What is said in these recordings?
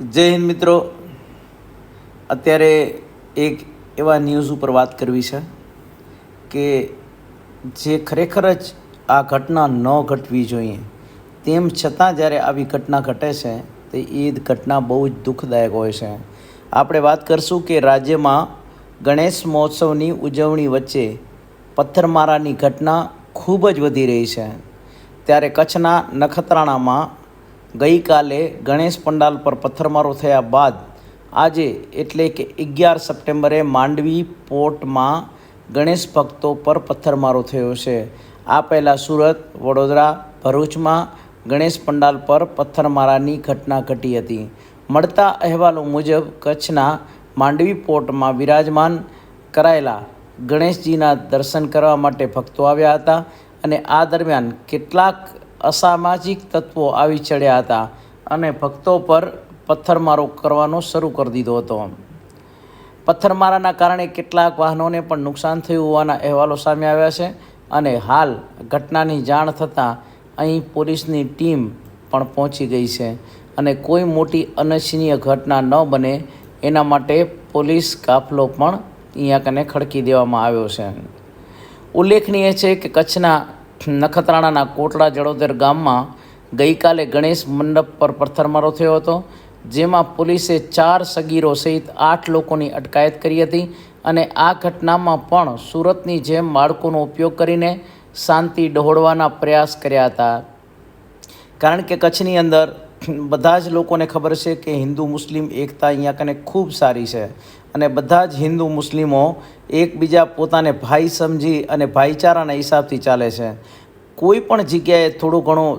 જય હિન્દ મિત્રો, અત્યારે એક એવા ન્યૂઝ ઉપર વાત કરવી છે કે જે ખરેખર જ આ ઘટના ન ઘટવી જોઈએ, તેમ છતાં જ્યારે આવી ઘટના ઘટે છે તો એ ઘટના બહુ જ દુઃખદાયક હોય છે. આપણે વાત કરશું કે રાજ્યમાં ગણેશ મહોત્સવની ઉજવણી વચ્ચે પથ્થરમારાની ઘટના ખૂબ જ વધી રહી છે. ત્યારે કચ્છના નખત્રાણામાં ગઈકાલે ગણેશ પંડાલ પર પથ્થરમારો થયા બાદ આજે એટલે કે 11 સપ્ટેમ્બરે માંડવી પોર્ટમાં ગણેશ ભક્તો પર પથ્થરમારો થયો છે. આ પહેલાં સુરત, વડોદરા, ભરૂચમાં ગણેશ પંડાલ પર પથ્થરમારાની ઘટના ઘટી હતી. મળતા અહેવાલો મુજબ કચ્છના માંડવી પોર્ટમાં વિરાજમાન કરાયેલા ગણેશજીના દર્શન કરવા માટે ભક્તો આવ્યા હતા અને આ દરમિયાન કેટલાક અસામાજિક તત્વો આવી ચડ્યા હતા અને ભક્તો પર પથ્થરમારો કરવાનો શરૂ કરી દીધો હતો. પથ્થરમારાના કારણે કેટલાક વાહનોને પણ નુકસાન થયું હોવાના અહેવાલો સામે આવ્યા છે અને હાલ ઘટનાની જાણ થતાં અહીં પોલીસની ટીમ પણ પહોંચી ગઈ છે અને કોઈ મોટી અનિચ્છનીય ઘટના ન બને એના માટે પોલીસ કાફલો પણ અહીંયા કને ખડકી દેવામાં આવ્યો છે. ઉલ્લેખનીય છે કે કચ્છના નખત્રાણાના કોટડા જડોદર ગામમાં ગઈકાલે ગણેશ મંડપ પર પથ્થરમારો થયો હતો, જેમાં પોલીસે 4 સગીરો સહિત 8 લોકોની અટકાયત કરી હતી અને આ ઘટનામાં પણ સુરતની જેમ બાળકોનો ઉપયોગ કરીને શાંતિ ડહોળવાના પ્રયાસ કર્યા હતા. કારણ કે કચ્છની અંદર બધા જ લોકોને ખબર છે કે હિન્દુ મુસ્લિમ એકતા અહીંયા કને ખૂબ સારી છે અને બધા જ હિન્દુ મુસ્લિમો એકબીજા પોતાને ભાઈ સમજી અને ભાઈચારાના હિસાબથી ચાલે છે. કોઈ પણ જગ્યાએ થોડું ઘણું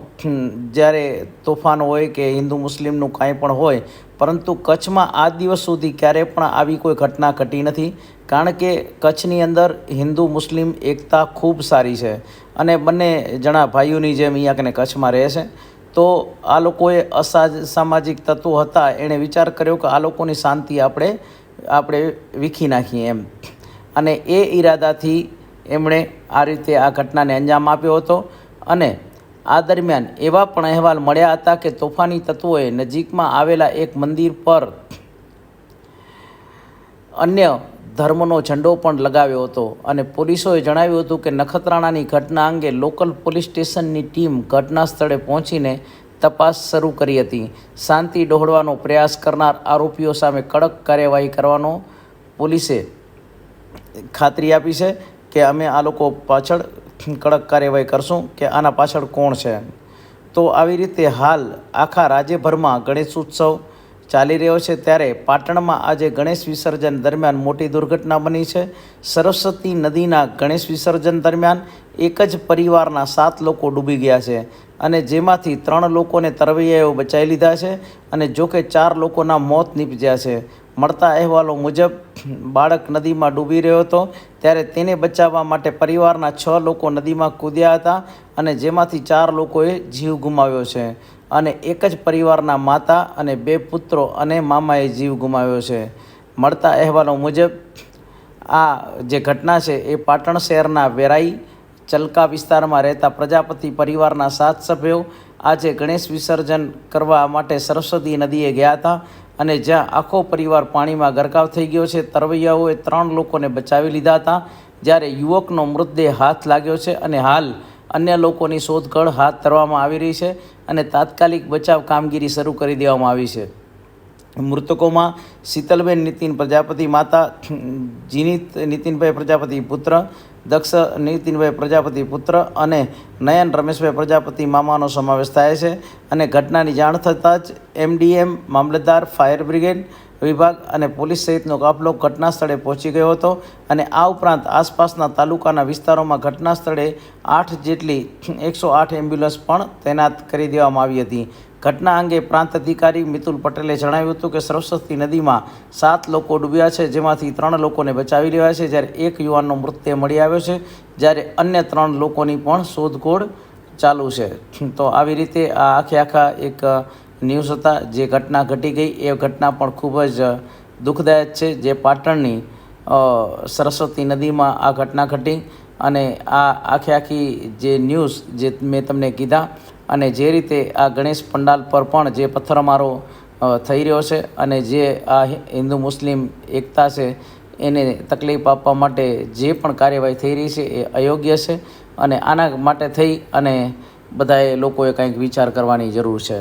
જ્યારે તોફાન હોય કે હિન્દુ મુસ્લિમનું કાંઈ પણ હોય, પરંતુ કચ્છમાં આ દિવસ સુધી ક્યારેય પણ આવી કોઈ ઘટના ઘટી નથી. કારણ કે કચ્છની અંદર હિન્દુ મુસ્લિમ એકતા ખૂબ સારી છે અને બંને જણા ભાઈઓની જેમ અહીંયા કને કચ્છમાં રહે છે. તો આ લોકોએ સામાજિક તત્વો હતા, એણે વિચાર કર્યો કે આ લોકોની શાંતિ આપણે વીખી નાખીએ એમ, અને એ ઈરાદાથી એમણે આ રીતે આ ઘટનાને અંજામ આપ્યો હતો. અને આ દરમિયાન એવા પણ અહેવાલ મળ્યા હતા કે તોફાની તત્વોએ નજીકમાં આવેલા એક મંદિર પર અન્ય ધર્મનો ઝંડો પણ લગાવ્યો હતો અને પોલીસોએ જણાવ્યું હતું કે નખત્રાણાની ઘટના અંગે લોકલ પોલીસ સ્ટેશનની ટીમ ઘટના સ્થળે પહોંચીને તપાસ શરૂ કરી હતી. શાંતિ ડહોળવાનો પ્રયાસ કરનાર આરોપીઓ સામે કડક કાર્યવાહી કરવાનો પોલીસે ખાતરી આપી છે કે અમે આ લોકો પાછળ કડક કાર્યવાહી કરશું કે આના પાછળ કોણ છે. તો આવી રીતે હાલ આખા રાજ્યભરમાં ગણેશ ઉત્સવ ચાલી રહ્યો છે, ત્યારે પાટણમાં આજે ગણેશ વિસર્જન દરમિયાન મોટી દુર્ઘટના બની છે. સરસ્વતી નદીના ગણેશ વિસર્જન દરમિયાન એક જ પરિવારના 7 લોકો ડૂબી ગયા છે અને જેમાંથી 3 લોકોને તરવૈયાઓ બચાવી લીધા છે અને જોકે 4 લોકોના મોત નીપજ્યા છે. મળતા અહેવાલો મુજબ બાળક નદીમાં ડૂબી રહ્યો હતો, ત્યારે તેને બચાવવા માટે પરિવારના 6 લોકો નદીમાં કૂદ્યા હતા અને જેમાંથી 4 લોકોએ જીવ ગુમાવ્યો છે અને એક જ પરિવારના માતા અને 2 પુત્રો અને મામાએ જીવ ગુમાવ્યો છે. મળતા અહેવાલો મુજબ આ જે ઘટના છે એ પાટણ શહેરના વેરાઈ ચલકા વિસ્તારમાં રહેતા પ્રજાપતિ પરિવારના 7 સભ્યો આજે ગણેશ વિસર્જન કરવા માટે સરસ્વતી નદીએ ગયા હતા અને જ્યાં આખો પરિવાર પાણીમાં ગરકાવ થઈ ગયો છે. તરવૈયાઓએ 3 લોકોને બચાવી લીધા હતા, જ્યારે યુવકનો મૃતદેહ હાથ લાગ્યો છે અને હાલ અન્ય લોકોની શોધખોળ હાથ ધરવામાં આવી રહી છે અને તાત્કાલિક બચાવ કામગીરી શરૂ કરી દેવામાં આવી છે. મૃતકોમાં શીતલબેન નીતિન પ્રજાપતિ માતા, જીનિત નીતિનભાઈ પ્રજાપતિ પુત્ર, દક્ષ નીતિનભાઈ પ્રજાપતિ પુત્ર અને નયન રમેશભાઈ પ્રજાપતિ મામાનો સમાવેશ થાય છે. અને ઘટનાની જાણ થતાં જ MDM, મામલતદાર, ફાયર બ્રિગેડ વિભાગ અને પોલીસ સહિતનો કાફલો ઘટના સ્થળે પહોંચી ગયો હતો અને આ ઉપરાંત આસપાસના તાલુકાના વિસ્તારોમાં ઘટના સ્થળે 8 જેટલી 108 એમ્બ્યુલન્સ પણ તૈનાત કરી દેવામાં આવી હતી. ઘટના અંગે પ્રાંત અધિકારી મિતુલ પટેલે જણાવ્યું હતું કે સરસ્વતી નદીમાં 7 લોકો ડૂબ્યા છે, જેમાંથી 3 લોકોને બચાવી લેવાયા છે, જ્યારે એક યુવાનનો મૃતદેહ મળી આવ્યો છે, જ્યારે અન્ય 3 લોકોની પણ શોધખોળ ચાલુ છે. તો આવી રીતે આ આખા એક ન્યૂઝ હતા. જે ઘટના ઘટી ગઈ એ ઘટના પણ ખૂબ જ દુઃખદાયક છે, જે પાટણની સરસ્વતી નદીમાં આ ઘટના ઘટી અને આ આખી જે ન્યૂઝ જે મેં તમને કીધા અને જે રીતે આ ગણેશ પંડાલ પર પણ જે પથ્થરમારો થઈ રહ્યો છે અને જે આ હિન્દુ મુસ્લિમ એકતા છે એને તકલીફ આપવા માટે જે પણ કાર્યવાહી થઈ રહી છે એ અયોગ્ય છે અને આના માટે થઈ અને બધાએ લોકોએ કંઈક વિચાર કરવાની જરૂર છે.